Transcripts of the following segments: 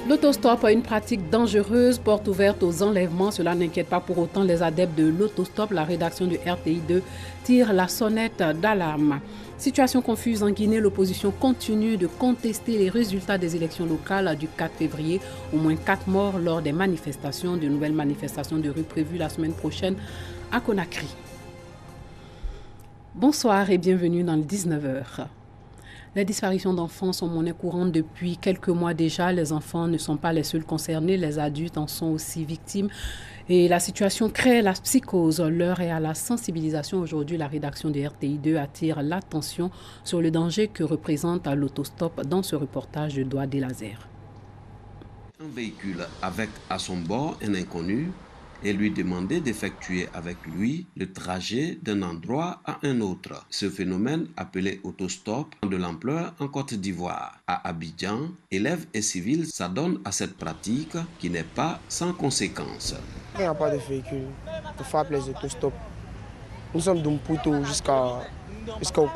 L'autostop, une pratique dangereuse, porte ouverte aux enlèvements. Cela n'inquiète pas pour autant les adeptes de l'autostop. La rédaction du RTI2 tire la sonnette d'alarme. Situation confuse en Guinée, l'opposition continue de contester les résultats des élections locales du 4 février. Au moins 4 morts lors des manifestations, de nouvelles manifestations de rue prévues la semaine prochaine à Conakry. Bonsoir et bienvenue dans le 19h. Les disparitions d'enfants sont monnaie courante depuis quelques mois déjà. Les enfants ne sont pas les seuls concernés, les adultes en sont aussi victimes. Et la situation crée la psychose. L'heure est à la sensibilisation. Aujourd'hui, la rédaction de RTI2 attire l'attention sur le danger que représente l'autostop dans ce reportage de Doigt des Lasers. Un véhicule avec à son bord un inconnu et lui demander d'effectuer avec lui le trajet d'un endroit à un autre. Ce phénomène, appelé autostop, a de l'ampleur en Côte d'Ivoire. À Abidjan, élèves et civils s'adonnent à cette pratique qui n'est pas sans conséquences. Il n'y a pas de véhicule pour faire les autostops. Nous sommes d'Umputo jusqu'au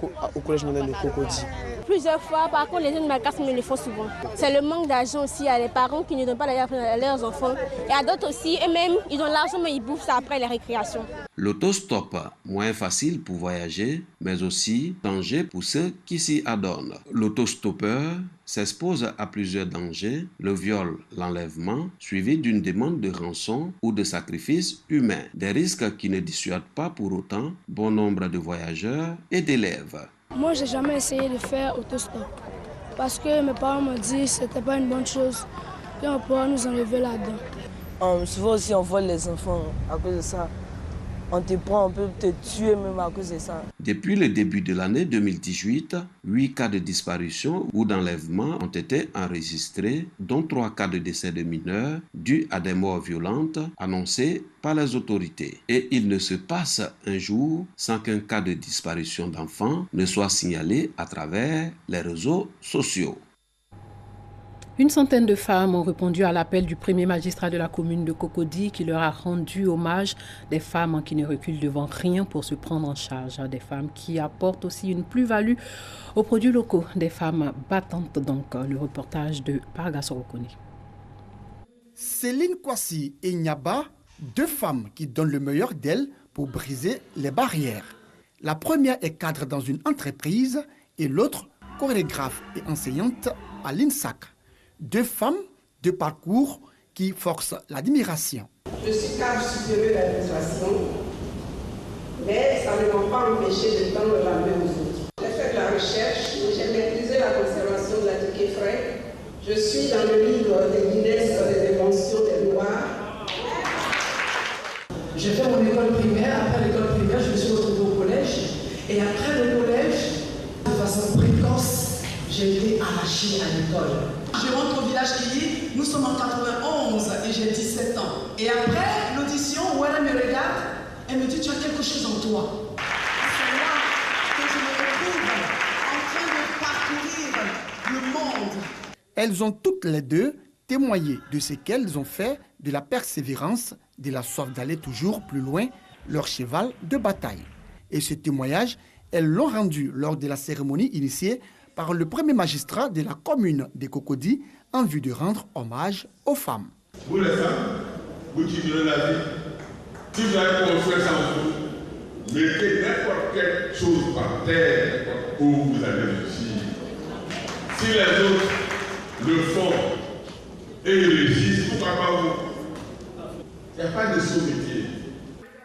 collège moderne de Cocody. Plusieurs fois, par contre, les jeunes malgaches me le font souvent. C'est le manque d'argent aussi. Il y a les parents qui ne donnent pas d'ailleurs à leurs enfants. Et à d'autres aussi, eux-mêmes, ils ont l'argent, mais ils bouffent ça après les récréations. L'autostop, moins facile pour voyager, mais aussi danger pour ceux qui s'y adonnent. L'autostoppeur s'expose à plusieurs dangers, le viol, l'enlèvement, suivi d'une demande de rançon ou de sacrifice humain. Des risques qui ne dissuadent pas pour autant bon nombre de voyageurs et d'élèves. Moi, j'ai jamais essayé de faire autostop parce que mes parents m'ont dit que c'était pas une bonne chose, qu'on pourrait nous enlever là-dedans. Souvent aussi, on vole les enfants à cause de ça. On te prend, on peut te tuer même à cause de ça. Depuis le début de l'année 2018, 8 cas de disparition ou d'enlèvement ont été enregistrés, dont 3 cas de décès de mineurs dus à des morts violentes annoncées par les autorités. Et il ne se passe un jour sans qu'un cas de disparition d'enfants ne soit signalé à travers les réseaux sociaux. Une centaine de femmes ont répondu à l'appel du premier magistrat de la commune de Cocody qui leur a rendu hommage. Des femmes qui ne reculent devant rien pour se prendre en charge. Des femmes qui apportent aussi une plus-value aux produits locaux. Des femmes battantes donc. Le reportage de Parga Sorokoni. Céline Kwasi et Nyaba, deux femmes qui donnent le meilleur d'elles pour briser les barrières. La première est cadre dans une entreprise et l'autre chorégraphe et enseignante à l'INSAC. Deux femmes, deux parcours qui forcent l'admiration. Je suis cadre supérieur d'administration, mais ça ne m'a pas empêché de tendre la main aux autres. J'ai fait de la recherche, j'ai maîtrisé la conservation de la ticket frais. Je suis dans le livre des Guinness des inventions des Noirs. J'ai fait mon école primaire. Après l'école primaire, je me suis retrouvée au collège. Et après le collège, de façon précoce, j'ai été arrachée à l'école. Je rentre au village qui dit, nous sommes en 91 et j'ai 17 ans. Et après l'audition, où elle me regarde, elle me dit, tu as quelque chose en toi. C'est là que je me retrouve en train de parcourir le monde. Elles ont toutes les deux témoigné de ce qu'elles ont fait, de la persévérance, de la soif d'aller toujours plus loin, leur cheval de bataille. Et ce témoignage, elles l'ont rendu lors de la cérémonie initiée par le premier magistrat de la commune de Cocody en vue de rendre hommage aux femmes. Vous les femmes, vous qui donnez la vie, si vous avez confiance en vous, mettez n'importe quelle chose par terre où vous allez réussir. Si les autres le font et ils réussissent, pourquoi pas vous? Il n'y a pas de sous-métier.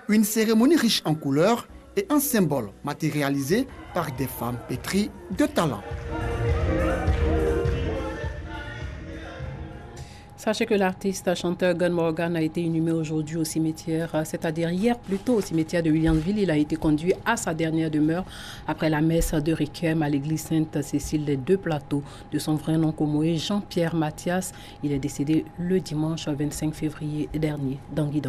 Une cérémonie riche en couleurs et un symbole matérialisé par des femmes pétries de talent. Sachez que l'artiste chanteur Gun Morgan a été inhumé aujourd'hui au cimetière, c'est-à-dire hier plutôt au cimetière de Williamsville. Il a été conduit à sa dernière demeure après la messe de Requiem à l'église Sainte-Cécile des Deux Plateaux. De son vrai nom commun, Jean-Pierre Mathias. Il est décédé le dimanche 25 février dernier, Dangui.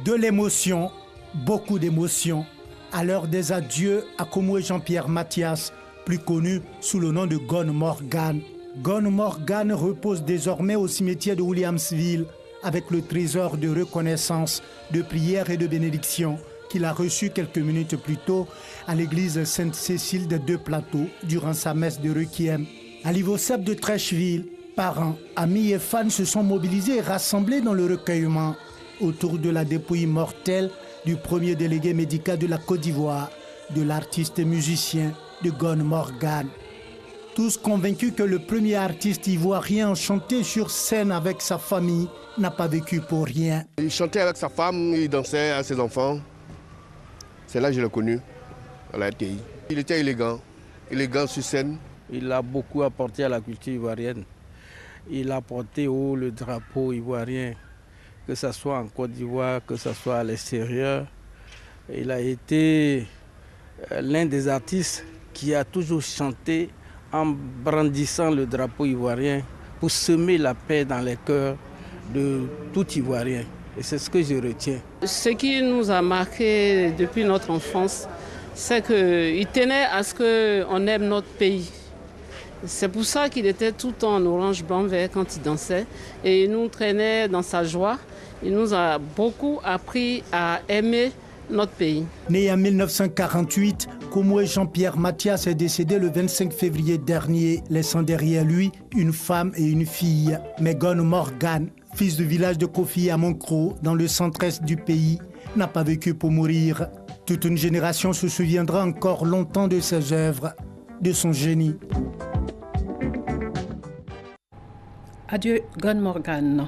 De l'émotion, beaucoup d'émotion. À l'heure des adieux à Komoué Jean-Pierre Mathias, plus connu sous le nom de Gun Morgan. Gun Morgan repose désormais au cimetière de Williamsville avec le trésor de reconnaissance, de prières et de bénédictions qu'il a reçu quelques minutes plus tôt à l'église Sainte-Cécile des Deux Plateaux durant sa messe de requiem. À l'Ivocep de Trècheville, parents, amis et fans se sont mobilisés et rassemblés dans le recueillement autour de la dépouille mortelle du premier délégué médical de la Côte d'Ivoire, de l'artiste et musicien de Gone Morgan. Tous convaincus que le premier artiste ivoirien chanté sur scène avec sa famille n'a pas vécu pour rien. Il chantait avec sa femme, il dansait avec ses enfants. C'est là que je l'ai connu, à la RTI. Il était élégant sur scène. Il a beaucoup apporté à la culture ivoirienne. Il a porté haut le drapeau ivoirien, que ce soit en Côte d'Ivoire, que ce soit à l'extérieur. Il a été l'un des artistes qui a toujours chanté en brandissant le drapeau ivoirien pour semer la paix dans les cœurs de tout Ivoirien. Et c'est ce que je retiens. Ce qui nous a marqué depuis notre enfance, c'est qu'il tenait à ce qu'on aime notre pays. C'est pour ça qu'il était tout en orange, blanc, vert quand il dansait. Et il nous traînait dans sa joie. Il nous a beaucoup appris à aimer notre pays. Né en 1948, Komoué Jean-Pierre Mathias est décédé le 25 février dernier, laissant derrière lui une femme et une fille. Mais Gone Morgan, fils du village de Kofi à Moncro, dans le centre-est du pays, n'a pas vécu pour mourir. Toute une génération se souviendra encore longtemps de ses œuvres, de son génie. Adieu Gone Morgan.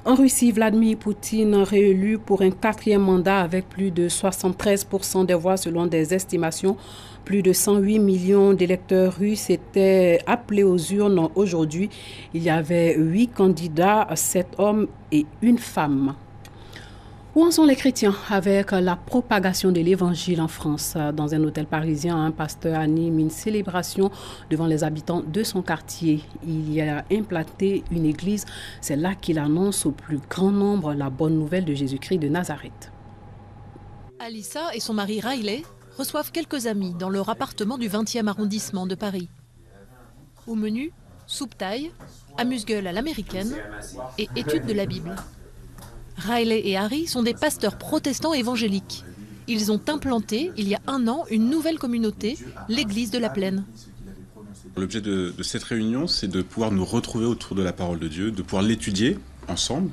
En Russie, Vladimir Poutine, réélu pour un 4e mandat avec plus de 73% des voix selon des estimations. Plus de 108 millions d'électeurs russes étaient appelés aux urnes aujourd'hui. Il y avait 8 candidats, 7 hommes et 1 femme. Où en sont les chrétiens avec la propagation de l'évangile en France? Dans un hôtel parisien, un pasteur anime une célébration devant les habitants de son quartier. Il y a implanté une église. C'est là qu'il annonce au plus grand nombre la bonne nouvelle de Jésus-Christ de Nazareth. Alissa et son mari Riley reçoivent quelques amis dans leur appartement du 20e arrondissement de Paris. Au menu, soupe thaï, amuse-gueule à l'américaine et étude de la Bible. Riley et Harry sont des pasteurs protestants évangéliques. Ils ont implanté, il y a 1 an, une nouvelle communauté, l'église de la Plaine. L'objet de cette réunion, c'est de pouvoir nous retrouver autour de la parole de Dieu, de pouvoir l'étudier ensemble,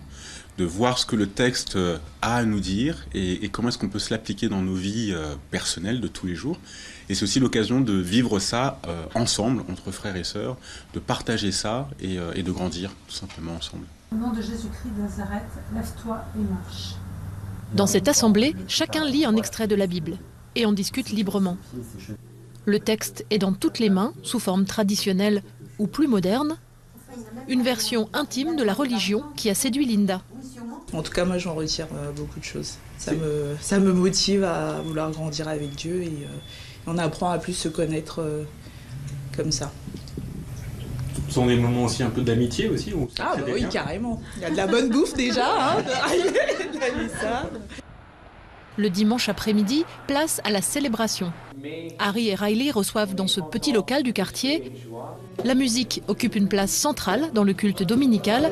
de voir ce que le texte a à nous dire et comment est-ce qu'on peut se l'appliquer dans nos vies personnelles de tous les jours. Et c'est aussi l'occasion de vivre ça ensemble, entre frères et sœurs, de partager ça et de grandir tout simplement ensemble. Au nom de Jésus-Christ de Nazareth, lève-toi et marche. Dans cette assemblée, chacun lit un extrait de la Bible et en discute librement. Le texte est dans toutes les mains, sous forme traditionnelle ou plus moderne, une version intime de la religion qui a séduit Linda. En tout cas, moi, j'en retire beaucoup de choses. Ça me motive à vouloir grandir avec Dieu et on apprend à plus se connaître comme ça. Ce sont des moments aussi un peu d'amitié aussi ou Ah bah oui, carrément. Il y a de la bonne bouffe déjà, hein, Le dimanche après-midi, place à la célébration. Harry et Riley reçoivent dans ce petit local du quartier. La musique occupe une place centrale dans le culte dominical.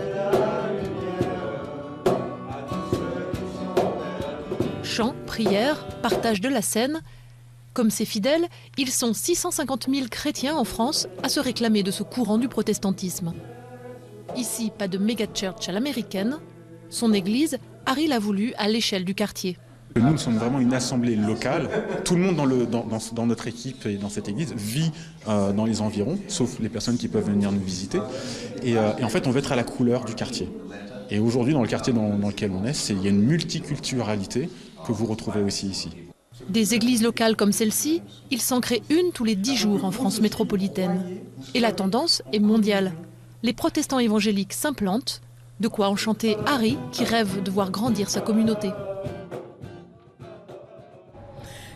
Chants, prières, partage de la scène. Comme ses fidèles, ils sont 650 000 chrétiens en France à se réclamer de ce courant du protestantisme. Ici, pas de méga-church à l'américaine. Son église, Harry l'a voulu à l'échelle du quartier. Nous sommes vraiment une assemblée locale. Tout le monde dans notre équipe et dans cette église vit dans les environs, sauf les personnes qui peuvent venir nous visiter. Et en fait, on veut être à la couleur du quartier. Et aujourd'hui, dans le quartier dans lequel on est, il y a une multiculturalité que vous retrouvez aussi ici. Des églises locales comme celle-ci, il s'en crée une tous les 10 jours en France métropolitaine. Et la tendance est mondiale. Les protestants évangéliques s'implantent, de quoi enchanter Harry qui rêve de voir grandir sa communauté.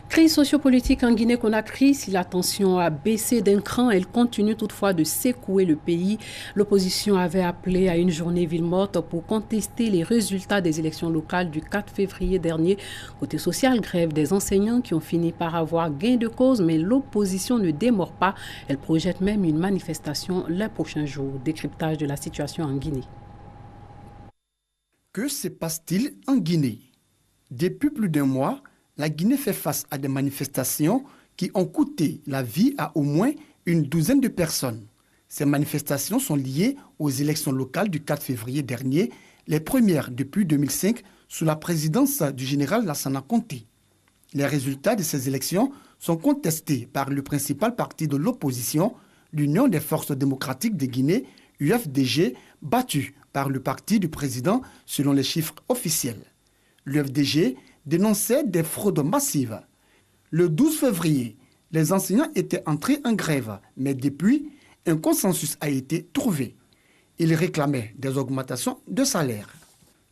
Crise sociopolitique en Guinée-Conakry, si la tension a baissé d'un cran, elle continue toutefois de secouer le pays. L'opposition avait appelé à une journée ville morte pour contester les résultats des élections locales du 4 février dernier. Côté social, grève des enseignants qui ont fini par avoir gain de cause, mais l'opposition ne démord pas. Elle projette même une manifestation les prochains jours. Décryptage de la situation en Guinée. Que se passe-t-il en Guinée? Depuis plus d'1 mois, la Guinée fait face à des manifestations qui ont coûté la vie à au moins une douzaine de personnes. Ces manifestations sont liées aux élections locales du 4 février dernier, les premières depuis 2005 sous la présidence du général Lassana Conté. Les résultats de ces élections sont contestés par le principal parti de l'opposition, l'Union des forces démocratiques de Guinée, UFDG, battu par le parti du président selon les chiffres officiels. L'UFDG dénonçait des fraudes massives. Le 12 février, les enseignants étaient entrés en grève, mais depuis, un consensus a été trouvé. Ils réclamaient des augmentations de salaire.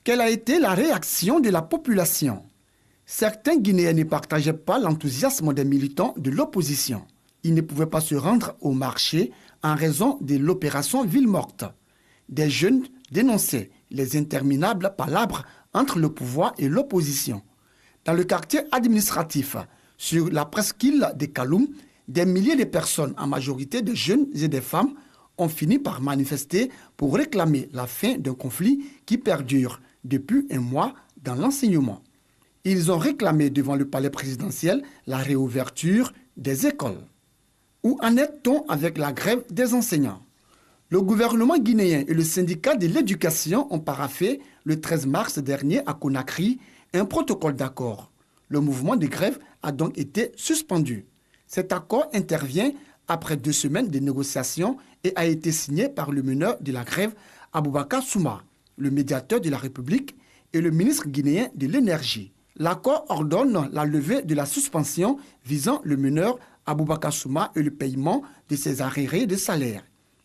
Quelle a été la réaction de la population? Certains Guinéens ne partageaient pas l'enthousiasme des militants de l'opposition. Ils ne pouvaient pas se rendre au marché en raison de l'opération Ville morte. Des jeunes dénonçaient les interminables palabres entre le pouvoir et l'opposition. Dans le quartier administratif, sur la presqu'île de Kaloum, des milliers de personnes, en majorité de jeunes et des femmes, ont fini par manifester pour réclamer la fin d'un conflit qui perdure depuis un mois dans l'enseignement. Ils ont réclamé devant le palais présidentiel la réouverture des écoles. Où en est-on avec la grève des enseignants? Le gouvernement guinéen et le syndicat de l'éducation ont paraphé le 13 mars dernier à Conakry un protocole d'accord. Le mouvement de grève a donc été suspendu. Cet accord intervient après 2 semaines de négociations et a été signé par le meneur de la grève, Aboubakar Souma, le médiateur de la République et le ministre guinéen de l'Énergie. L'accord ordonne la levée de la suspension visant le meneur Aboubakar Souma et le paiement de ses arriérés de salaire.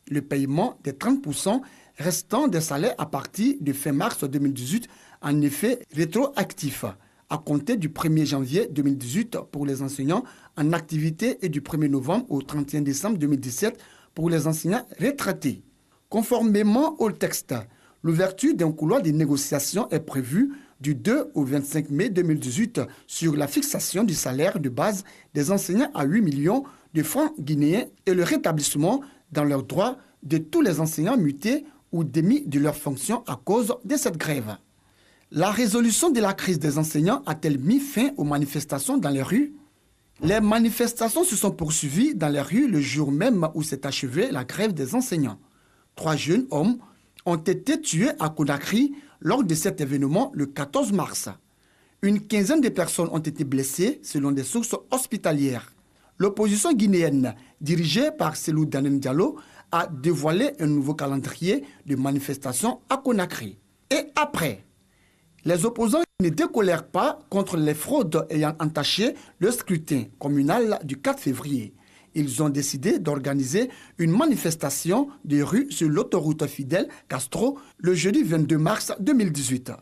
Le paiement des 30% restants des salaires à partir de fin mars 2018 en effet rétroactif, à compter du 1er janvier 2018 pour les enseignants en activité et du 1er novembre au 31 décembre 2017 pour les enseignants retraités. Conformément au texte, l'ouverture d'un couloir de négociation est prévue du 2 au 25 mai 2018 sur la fixation du salaire de base des enseignants à 8 millions de francs guinéens et le rétablissement dans leurs droits de tous les enseignants mutés ou démis de leurs fonctions à cause de cette grève. La résolution de la crise des enseignants a-t-elle mis fin aux manifestations dans les rues? Les manifestations se sont poursuivies dans les rues le jour même où s'est achevée la grève des enseignants. 3 jeunes hommes ont été tués à Conakry lors de cet événement le 14 mars. Une quinzaine de personnes ont été blessées selon des sources hospitalières. L'opposition guinéenne, dirigée par Cellou Dalein Diallo, a dévoilé un nouveau calendrier de manifestations à Conakry. Et après, les opposants ne décolèrent pas contre les fraudes ayant entaché le scrutin communal du 4 février. Ils ont décidé d'organiser une manifestation de rue sur l'autoroute Fidel Castro le jeudi 22 mars 2018.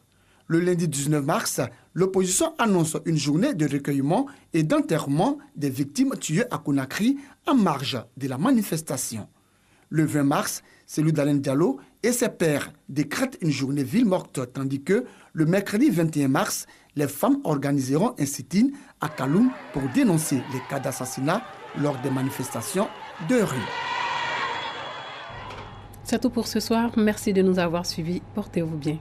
Le lundi 19 mars, l'opposition annonce une journée de recueillement et d'enterrement des victimes tuées à Conakry en marge de la manifestation. Le 20 mars, Cellou Dalein Diallo et ses pairs décrètent une journée ville morte, tandis que le mercredi 21 mars, les femmes organiseront un sit-in à Kaloum pour dénoncer les cas d'assassinat lors des manifestations de rue. C'est tout pour ce soir. Merci de nous avoir suivis. Portez-vous bien.